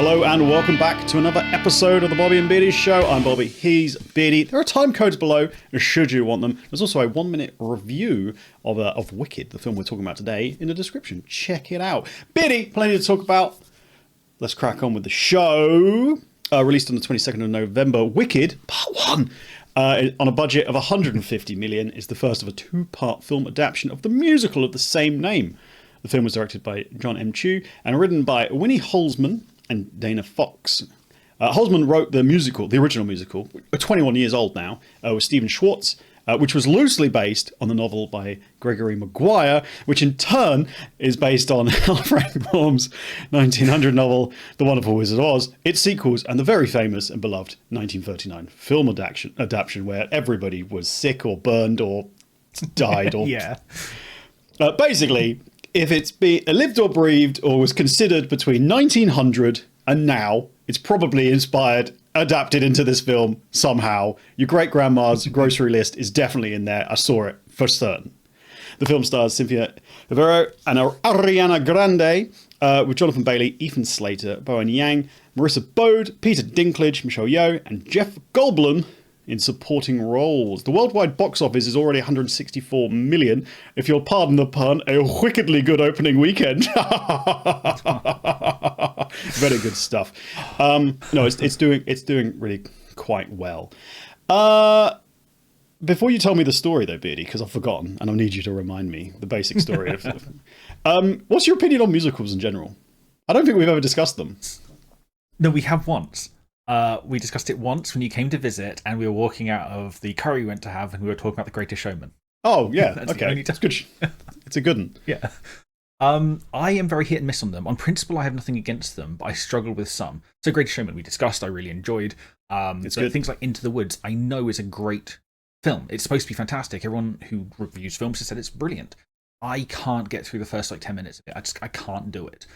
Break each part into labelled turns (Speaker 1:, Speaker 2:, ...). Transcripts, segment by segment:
Speaker 1: Hello and welcome back to another episode of the Bobby and Beardy Show. I'm Bobby, he's Beardy. There are time codes below, should you want them. There's also a 1-minute review of Wicked, the film we're talking about today, in the description. Check it out. Beardy, plenty to talk about. Let's crack on with the show. Released on the 22nd of November, Wicked, Part 1, on a budget of $150 million, is the first of a two-part film adaptation of the musical of the same name. The film was directed by John M. Chu and written by Winnie Holzman and Dana Fox. Holzman wrote the original musical, 21 years old now, with Stephen Schwartz, which was loosely based on the novel by Gregory Maguire, which in turn is based on Frank Baum's 1900 novel, The Wonderful Wizard of Oz, its sequels, and the very famous and beloved 1939 film adaptation where everybody was sick or burned or died. Or
Speaker 2: yeah.
Speaker 1: Basically, if it's lived or breathed or was considered between 1900 and now, it's probably adapted into this film somehow. Your great-grandma's grocery list is definitely in there. I saw it for certain. The film stars Cynthia Rivero and Ariana Grande, with Jonathan Bailey, Ethan Slater, Bowen Yang, Marissa Bode, Peter Dinklage, Michelle Yeoh, and Jeff Goldblum in supporting roles. The worldwide box office is already 164 million. If you'll pardon the pun, a wickedly good opening weekend. Very good stuff. No, it's doing really quite well. Before you tell me the story though, Beardy, because I've forgotten and I need you to remind me the basic story of what's your opinion on musicals in general? I don't think we've ever discussed them.
Speaker 2: No, we have once. We discussed it once when you came to visit and we were walking out of the curry we went to have and we were talking about The Greatest Showman.
Speaker 1: Oh, yeah. Okay. That's good. It's a good one.
Speaker 2: Yeah. I am very hit and miss on them. On principle, I have nothing against them, but I struggle with some. So Greatest Showman we discussed, I really enjoyed.
Speaker 1: It's good.
Speaker 2: Things like Into the Woods, I know is a great film. It's supposed to be fantastic. Everyone who reviews films has said it's brilliant. I can't get through the first 10 minutes of it. I can't do it.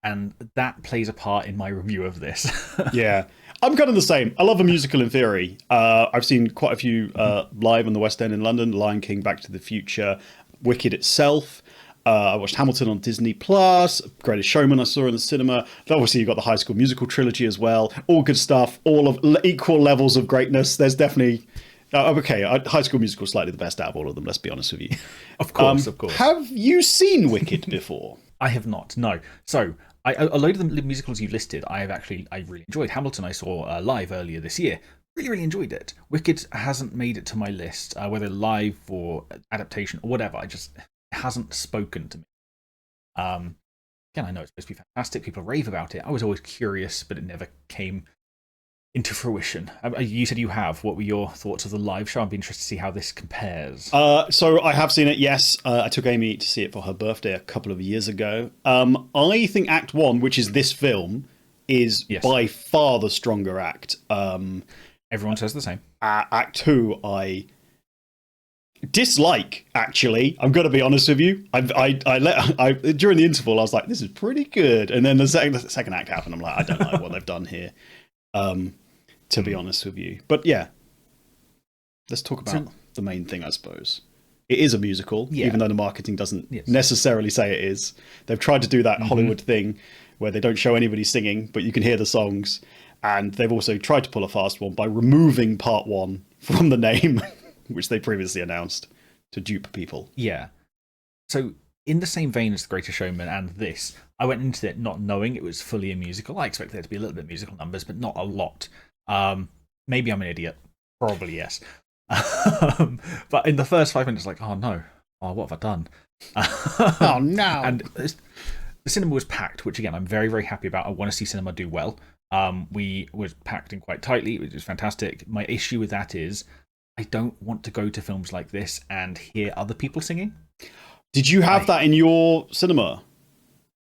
Speaker 2: And that plays a part in my review of this.
Speaker 1: Yeah. I'm kind of the same. I love a musical in theory. I've seen quite a few live on the West End in London. Lion King, Back to the Future, Wicked itself. I watched Hamilton on Disney+, Greatest Showman I saw in the cinema. Obviously, you've got the High School Musical trilogy as well. All good stuff. All of equal levels of greatness. There's definitely... High School Musical is slightly the best out of all of them, let's be honest with you.
Speaker 2: Of course.
Speaker 1: Have you seen Wicked before?
Speaker 2: I have not, no. So... a load of the musicals you've listed, I really enjoyed. Hamilton I saw live earlier this year. Really enjoyed it. Wicked hasn't made it to my list, whether live or adaptation or whatever. It hasn't spoken to me. Again, I know it's supposed to be fantastic. People rave about it. I was always curious, but it never came into fruition. You said you have. What were your thoughts of the live show? I'd be interested to see how this compares.
Speaker 1: So I have seen it, yes. I took Amy to see it for her birthday a couple of years ago. I think Act 1, which is this film, is by far the stronger act.
Speaker 2: Everyone says the same.
Speaker 1: Act 2, I dislike, actually. I'm going to be honest with you. During the interval, I was like, this is pretty good. And then the second act happened. I'm like, I don't like what they've done here. To be honest with you. But yeah, let's talk about the main thing, I suppose. It is a musical, even though the marketing doesn't necessarily say it is. They've tried to do that Hollywood thing where they don't show anybody singing, but you can hear the songs. And they've also tried to pull a fast one by removing part 1 from the name, which they previously announced to dupe people.
Speaker 2: Yeah. So in the same vein as The Greatest Showman and this, I went into it not knowing it was fully a musical. I expected there to be a little bit of musical numbers, but not a lot. Maybe I'm an idiot. Probably yes. But in the first 5 minutes, like, oh no. Oh, what have I done?
Speaker 1: Oh no.
Speaker 2: And the cinema was packed, which again, I'm very, very happy about. I want to see cinema do well. We were packed in quite tightly, which is fantastic. My issue with that is I don't want to go to films like this and hear other people singing.
Speaker 1: Did you have that in your cinema?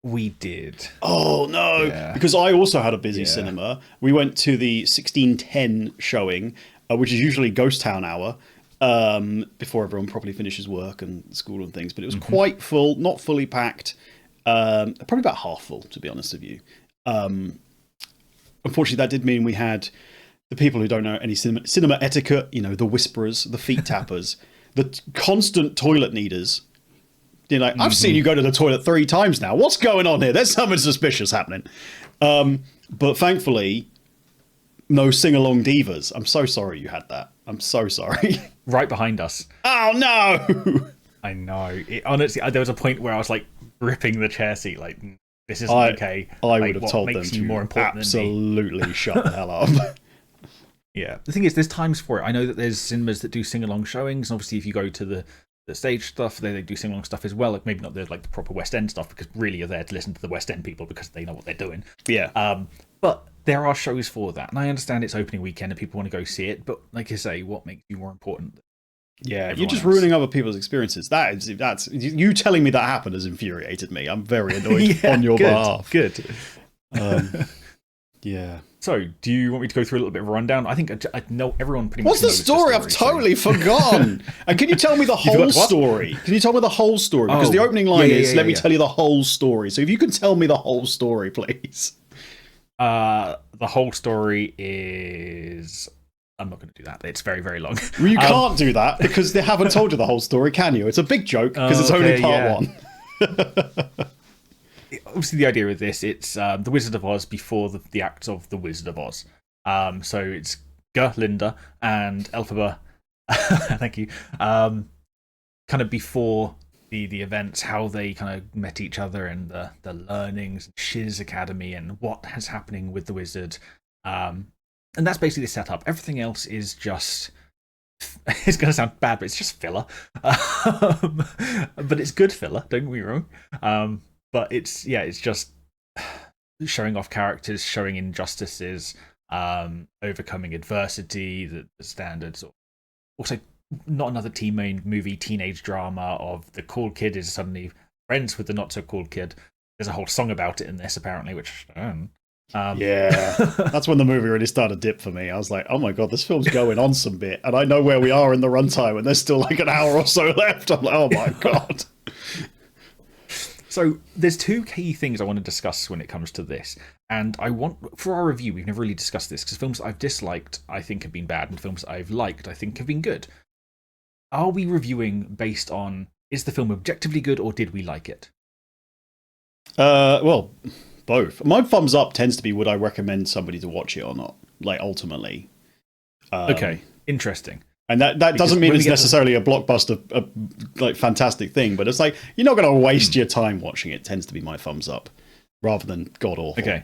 Speaker 2: We did.
Speaker 1: Oh, no. Yeah. Because I also had a busy cinema. We went to the 16:10 showing, which is usually Ghost Town hour, before everyone probably finishes work and school and things. But it was quite full, not fully packed. Probably about half full, to be honest with you. Unfortunately, that did mean we had the people who don't know any cinema etiquette, the whisperers, the feet tappers, the constant toilet needers. You're like, I've seen you go to the toilet 3 times now. What's going on here? There's something suspicious happening. But thankfully, no sing-along divas. I'm so sorry you had that. I'm so sorry.
Speaker 2: Right behind us.
Speaker 1: Oh, no!
Speaker 2: I know. Honestly, there was a point where I was like gripping the chair seat, like, this isn't okay.
Speaker 1: I
Speaker 2: like,
Speaker 1: would have told them
Speaker 2: makes you
Speaker 1: to
Speaker 2: more important
Speaker 1: absolutely shut the hell up.
Speaker 2: Yeah. The thing is, there's times for it. I know that there's cinemas that do sing-along showings. And obviously, if you go to the stage stuff, they do sing-along stuff as well. Like, maybe not the proper West End stuff, because really you're there to listen to the West End people because they know what they're doing.
Speaker 1: Yeah.
Speaker 2: But there are shows for that. And I understand it's opening weekend and people want to go see it. But like I say, what makes you more important?
Speaker 1: Yeah, you're just ruining other people's experiences. That's you telling me that happened has infuriated me. I'm very annoyed on your behalf.
Speaker 2: Good.
Speaker 1: Yeah.
Speaker 2: So, do you want me to go through a little bit of a rundown? I think I know everyone pretty much
Speaker 1: knows the story. I've totally forgotten. And can you tell me the whole story? Can you tell me the whole story? Because the opening line is, let me tell you the whole story. So if you can tell me the whole story, please.
Speaker 2: The whole story is... I'm not going to do that. It's very, very long.
Speaker 1: Well, you can't do that because they haven't told you the whole story, can you? It's a big joke because it's only part one.
Speaker 2: Obviously, the idea of this, it's The Wizard of Oz before the acts of The Wizard of Oz. So it's Linda, and Elphaba, thank you, kind of before the events, how they kind of met each other and the learnings, Shiz Academy, and what is happening with the wizard. And that's basically the setup. Everything else is just... It's going to sound bad, but it's just filler. But it's good filler, don't get me wrong. But it's just showing off characters, showing injustices, overcoming adversity, the standards. Also, not another teen movie, teenage drama of the cool kid is suddenly friends with the not-so-cool kid. There's a whole song about it in this, apparently, which...
Speaker 1: yeah, that's when the movie really started to dip for me. I was like, oh my god, this film's going on some bit, and I know where we are in the runtime, and there's still like an hour or so left. I'm like, oh my god.
Speaker 2: So there's two key things I want to discuss when it comes to this, and I want, for our review, we've never really discussed this, because films that I've disliked I think have been bad, and films that I've liked I think have been good. Are we reviewing based on, is the film objectively good, or did we like it?
Speaker 1: Well, both. My thumbs up tends to be, would I recommend somebody to watch it or not? Like, ultimately.
Speaker 2: Okay, interesting.
Speaker 1: And that doesn't mean it's necessarily a blockbuster, like, fantastic thing, but it's like, you're not going to waste your time watching it, tends to be my thumbs up, rather than god awful.
Speaker 2: Okay.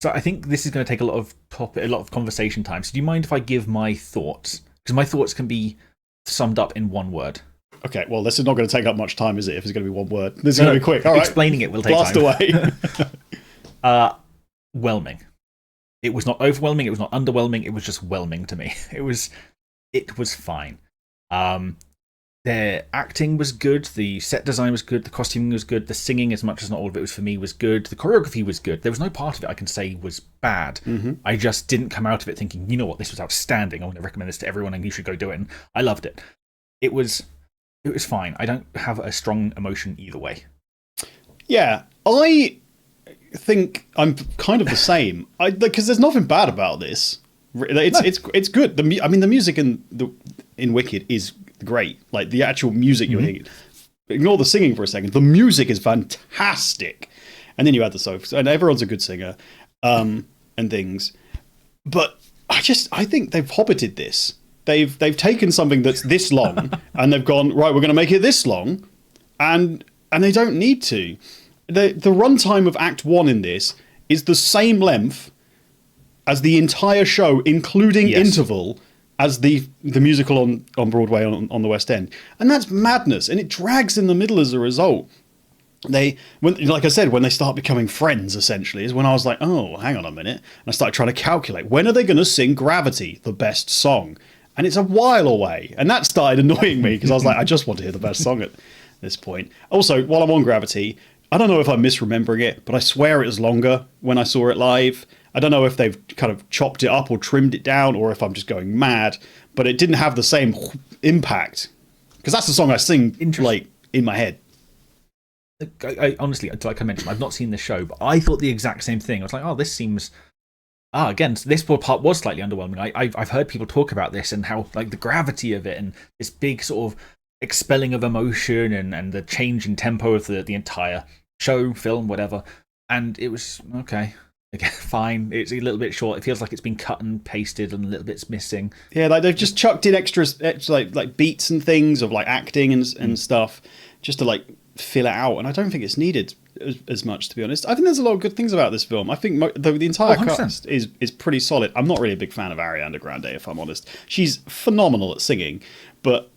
Speaker 2: So I think this is going to take a lot of conversation time. So do you mind if I give my thoughts? Because my thoughts can be summed up in one word. Okay,
Speaker 1: well, this is not going to take up much time, is it, if it's going to be one word? This is going to be quick. All right.
Speaker 2: Explaining it will take time.
Speaker 1: Blast
Speaker 2: away. Whelming. It was not overwhelming. It was not underwhelming. It was just whelming to me. It was fine. Their acting was good. The set design was good. The costuming was good. The singing, as much as not all of it was for me, was good. The choreography was good. There was no part of it I can say was bad.
Speaker 1: Mm-hmm.
Speaker 2: I just didn't come out of it thinking, you know what, this was outstanding. I want to recommend this to everyone and you should go do it. And I loved it. It was fine. I don't have a strong emotion either way. Yeah,
Speaker 1: I think I'm kind of the same. Because there's nothing bad about this. It's good. The music in Wicked is great. Like, the actual music you're hearing. Ignore the singing for a second. The music is fantastic. And then you add the songs, and everyone's a good singer, and things. But I think they've hobbited this. They've taken something that's this long and they've gone, right, we're going to make it this long, and they don't need to. The runtime of Act 1 in this is the same length as the entire show, including interval, as the musical on Broadway on the West End. And that's madness, and it drags in the middle as a result. Like I said, when they start becoming friends, essentially, is when I was like, oh, hang on a minute. And I started trying to calculate, when are they going to sing Gravity, the best song? And it's a while away. And that started annoying me, because I was like, I just want to hear the best song at this point. Also, while I'm on Gravity, I don't know if I'm misremembering it, but I swear it was longer when I saw it live. I don't know if they've kind of chopped it up or trimmed it down, or if I'm just going mad, but it didn't have the same impact. Because that's the song I sing, like, in my head.
Speaker 2: I honestly, like I mentioned, I've not seen the show, but I thought the exact same thing. I was like, oh, this seems... again, this part was slightly underwhelming. I've heard people talk about this and how, like, the gravity of it and this big sort of expelling of emotion and the change in tempo of the entire show, film, whatever. And it was, okay. again, fine. It's a little bit short. It feels like it's been cut and pasted, and a little bit's missing.
Speaker 1: Yeah, like they've just chucked in extras, like beats and things of like acting and stuff, just to like fill it out. And I don't think it's needed as much, to be honest. I think there's a lot of good things about this film. I think the entire cast is pretty solid. I'm not really a big fan of Ariana Grande, if I'm honest. She's phenomenal at singing, but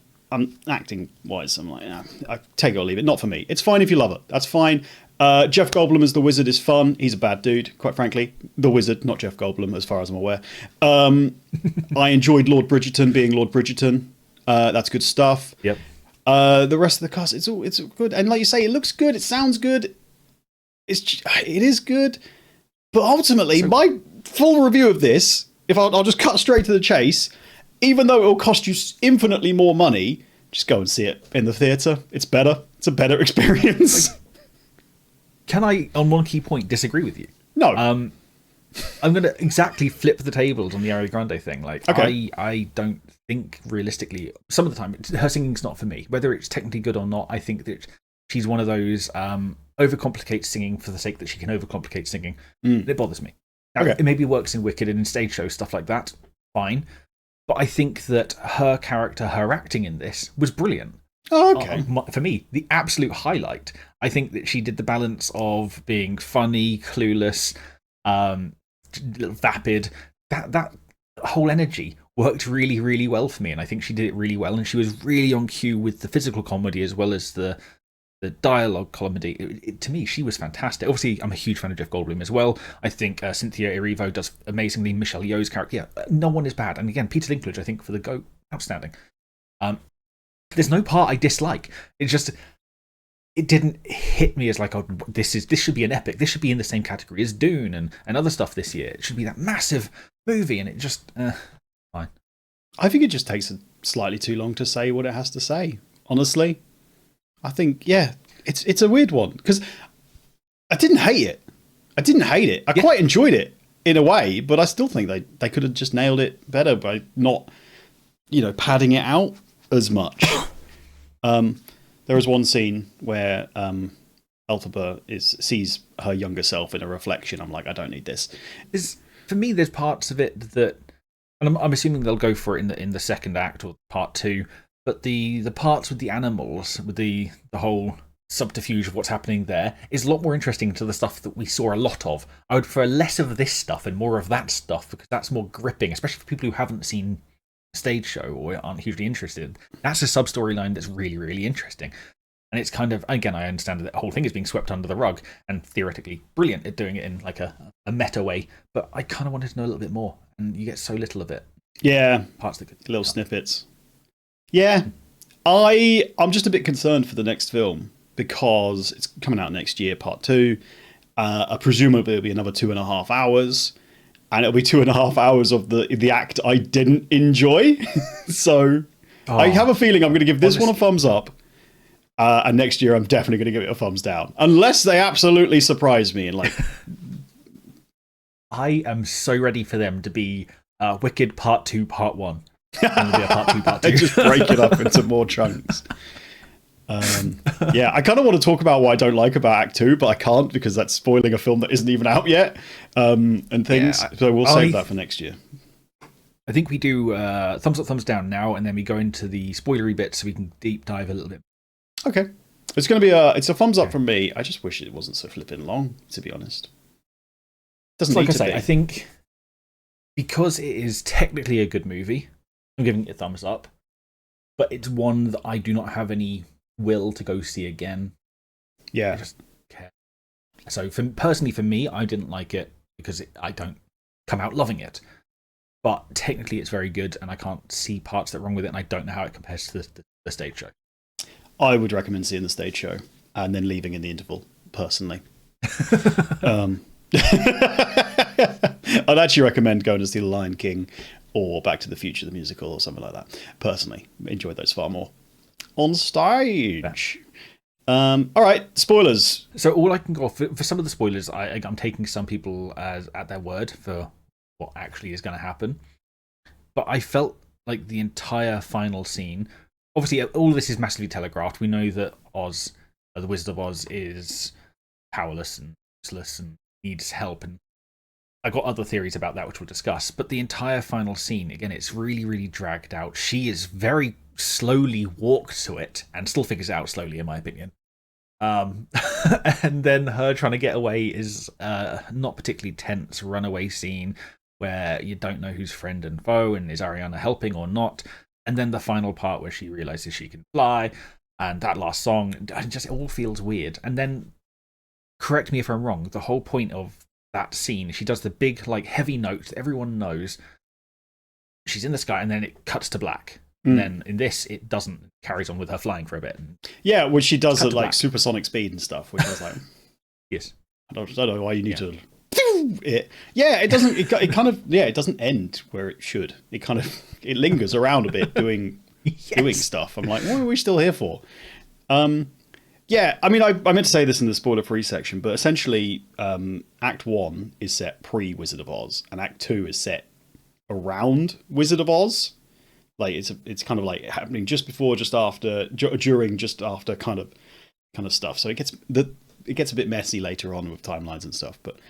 Speaker 1: acting wise, I'm like, I take it or leave it. Not for me. It's fine if you love it. That's fine. Jeff Goldblum as the Wizard is fun. He's a bad dude, quite frankly. The Wizard, not Jeff Goldblum, as far as I'm aware. I enjoyed Lord Bridgerton being Lord Bridgerton. That's good stuff.
Speaker 2: Yep.
Speaker 1: The rest of the cast, it's all good. And like you say, it looks good. It sounds good. It is good. But ultimately, my full review of this, if I'll just cut straight to the chase, even though it will cost you infinitely more money, just go and see it in the theatre. It's better. It's a better experience.
Speaker 2: Can I, on one key point, disagree with you?
Speaker 1: No.
Speaker 2: I'm going to exactly flip the tables on the Ariana Grande thing. Like, okay. I don't think realistically, some of the time, her singing's not for me. Whether it's technically good or not, I think that she's one of those overcomplicates singing for the sake that she can overcomplicate singing. It bothers me. Now, it maybe works in Wicked and in stage shows, stuff like that. Fine. But I think that her character, her acting in this was brilliant.
Speaker 1: Oh, okay.
Speaker 2: For me, the absolute highlight. I think that she did the balance of being funny, clueless, vapid. That whole energy worked really, really well for me, and I think she did it really well. And she was really on cue with the physical comedy as well as the dialogue comedy. To me, she was fantastic. Obviously, I'm a huge fan of Jeff Goldblum as well. I think Cynthia Erivo does amazingly. Michelle Yeoh's character, no one is bad. And again, Peter Dinklage, I think for the GOAT, outstanding. There's no part I dislike. It's just it didn't hit me as like, oh, this should be an epic. This should be in the same category as Dune and other stuff this year. It should be that massive movie, and it just fine.
Speaker 1: I think it just takes slightly too long to say what it has to say. Honestly, I think it's a weird one because I didn't hate it. I quite enjoyed it in a way, but I still think they could have just nailed it better by not, padding it out as much. There is one scene where Elphaba sees her younger self in a reflection. I'm like, I don't need this.
Speaker 2: For me, there's parts of it that, and I'm assuming they'll go for it in the second act or part 2. But the parts with the animals, with the whole subterfuge of what's happening there, is a lot more interesting to the stuff that we saw a lot of. I would prefer less of this stuff and more of that stuff because that's more gripping, especially for people who haven't seen a stage show or aren't hugely interested. That's a sub-storyline that's really, really interesting. And it's kind of, again, I understand that the whole thing is being swept under the rug and theoretically brilliant at doing it in like a meta way, but I kind of wanted to know a little bit more, and you get so little of it.
Speaker 1: Yeah.
Speaker 2: Parts that could,
Speaker 1: little snippets. Yeah. I'm just a bit concerned for the next film because it's coming out next year, part 2. Presumably it'll be another 2.5 hours. And it'll be 2.5 hours of the act I didn't enjoy. So I have a feeling I'm going to give this one a thumbs up. And next year I'm definitely going to give it a thumbs down. Unless they absolutely surprise me. And like,
Speaker 2: I am so ready for them to be Wicked Part 2, Part 1. And be a Part 2, Part 2.
Speaker 1: They just break it up into more chunks. I kind of want to talk about what I don't like about Act 2, but I can't because that's spoiling a film that isn't even out yet, and things. So we'll save that for next year.
Speaker 2: I think we do thumbs up, thumbs down now, and then we go into the spoilery bit so we can deep dive a little bit.
Speaker 1: Okay, it's going to be it's a thumbs up from me. I just wish it wasn't so flipping long, to be honest. Doesn't need to be.
Speaker 2: I think because it is technically a good movie, I'm giving it a thumbs up, but it's one that I do not have any will to go see again.
Speaker 1: Yeah.
Speaker 2: I just care. So personally for me, I didn't like it because I don't come out loving it. But technically it's very good and I can't see parts that are wrong with it and I don't know how it compares to the stage show.
Speaker 1: I would recommend seeing the stage show and then leaving in the interval, personally. I'd actually recommend going to see The Lion King or Back to the Future, the musical, or something like that. Personally, enjoyed those far more. On stage. All right, spoilers.
Speaker 2: So all I can go off for some of the spoilers, I'm taking some people as at their word for what actually is going to happen. But I felt like the entire final scene, obviously all of this is massively telegraphed. We know that Oz, the Wizard of Oz, is powerless and useless and needs help. And I got other theories about that, which we'll discuss. But the entire final scene, again, it's really, really dragged out. She is very slowly walked to it and still figures it out slowly, in my opinion. And then her trying to get away is not particularly tense runaway scene where you don't know who's friend and foe, and is Ariana helping or not. And then the final part where she realizes she can fly, and that last song, it all feels weird. And then, correct me if I'm wrong, the whole point of that scene, she does the big, like, heavy note that everyone knows. She's in the sky, and then it cuts to black. And then in this, it doesn't. It carries on with her flying for a bit.
Speaker 1: Yeah, which she does at like supersonic speed and stuff, which I was like,
Speaker 2: yes,
Speaker 1: I don't know why you need to. It. Yeah, it doesn't. It kind of. Yeah, it doesn't end where it should. It kind of. It lingers around a bit, doing stuff. I'm like, what are we still here for? Yeah, I mean, I meant to say this in the spoiler-free section, but essentially, Act 1 is set pre-Wizard of Oz, and Act 2 is set around Wizard of Oz. Like, it's kind of like happening just before, just after, during, just after kind of stuff. So it gets a bit messy later on with timelines and stuff. But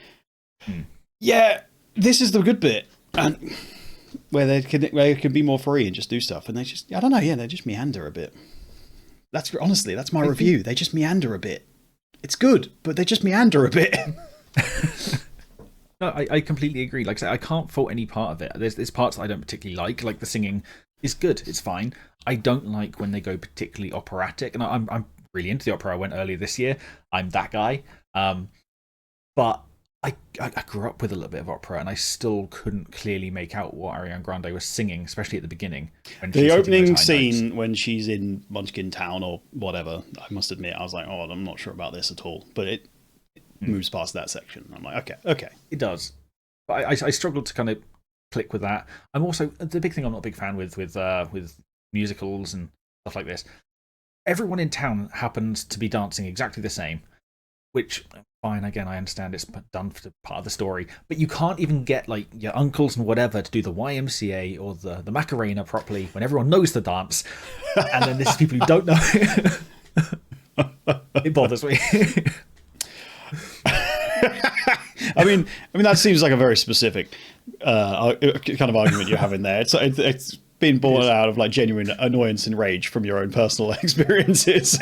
Speaker 1: yeah, this is the good bit, and where they can be more free and just do stuff, and they just, I don't know, yeah, they just meander a bit. That's my review. They just meander a bit. It's good, but they just meander a bit.
Speaker 2: No, I completely agree. Like I said, I can't fault any part of it. There's parts that I don't particularly like the singing is good. It's fine. I don't like when they go particularly operatic, and I'm really into the opera. I went earlier this year. I'm that guy. But I grew up with a little bit of opera, and I still couldn't clearly make out what Ariana Grande was singing, especially at the beginning.
Speaker 1: The opening scene when she's in Munchkin Town or whatever, I must admit, I was like, oh, I'm not sure about this at all. But it moves past that section. I'm like, okay.
Speaker 2: It does. But I struggled to kind of click with that. I'm also, the big thing I'm not a big fan with musicals and stuff like this, everyone in town happens to be dancing exactly the same, which, fine, again, I understand it's done for part of the story, but you can't even get like your uncles and whatever to do the YMCA or the Macarena properly when everyone knows the dance, and then there's people who don't know. It bothers me.
Speaker 1: I mean that seems like a very specific kind of argument you're having there. It's been born out of like genuine annoyance and rage from your own personal experiences.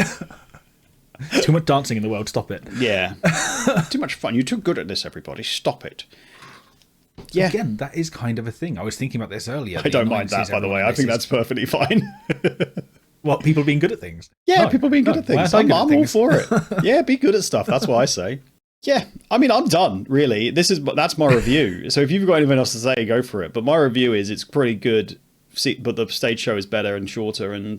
Speaker 2: Too much dancing in the world, stop it.
Speaker 1: Yeah. Too much fun. You're too good at this, everybody. Stop it. Yeah.
Speaker 2: Again, that is kind of a thing. I was thinking about this earlier.
Speaker 1: I don't mind that, by the way. I think that's perfectly fine.
Speaker 2: What, people being good at things?
Speaker 1: Yeah, people being good at things. I'm all for it. Yeah, be good at stuff. That's what I say. Yeah, I mean, I'm done, really. That's my review. So if you've got anything else to say, go for it. But my review is it's pretty good, but the stage show is better and shorter, and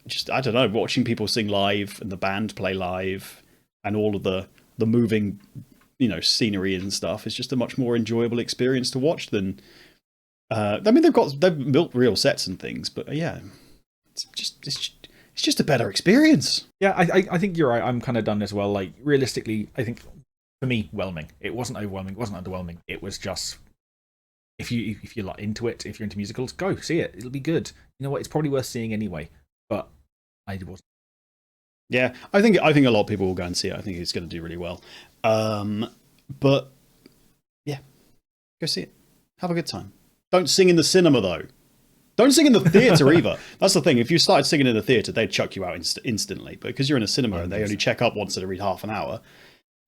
Speaker 1: just, I don't know, watching people sing live and the band play live and all of the moving, scenery and stuff is just a much more enjoyable experience to watch than. I mean, they've built real sets and things, but yeah, it's just a better experience.
Speaker 2: Yeah, I think you're right. I'm kind of done as well. Like, realistically, I think for me, whelming. It wasn't overwhelming. It wasn't underwhelming. It was just, if you're like into it, if you're into musicals, go see it. It'll be good. You know what? It's probably worth seeing anyway. But I wasn't.
Speaker 1: Yeah, I think a lot of people will go and see it. I think it's going to do really well. But yeah, go see it. Have a good time. Don't sing in the cinema though. Don't sing in the theatre either. That's the thing. If you started singing in the theatre, they'd chuck you out instantly. But because you're in a cinema and they only check up once every half an hour,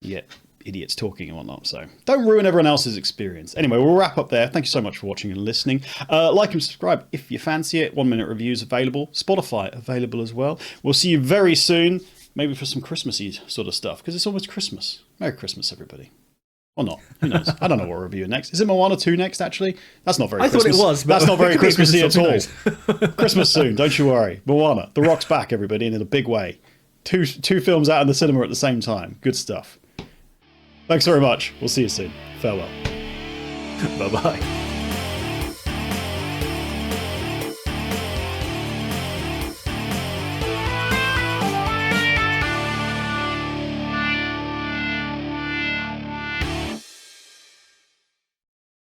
Speaker 1: you get idiots talking and whatnot. So don't ruin everyone else's experience. Anyway, we'll wrap up there. Thank you so much for watching and listening. Like and subscribe if you fancy it. 1 minute reviews available. Spotify available as well. We'll see you very soon. Maybe for some Christmassy sort of stuff, because it's almost Christmas. Merry Christmas, everybody. Or not. Who knows? I don't know what we're reviewing next. Is it Moana 2 next, actually? That's not very Christmas.
Speaker 2: I thought it was, but
Speaker 1: that's not very Christmassy at all. Christmas soon, don't you worry. Moana. The Rock's back, everybody, and in a big way. Two films out in the cinema at the same time. Good stuff. Thanks very much. We'll see you soon. Farewell.
Speaker 2: Bye-bye.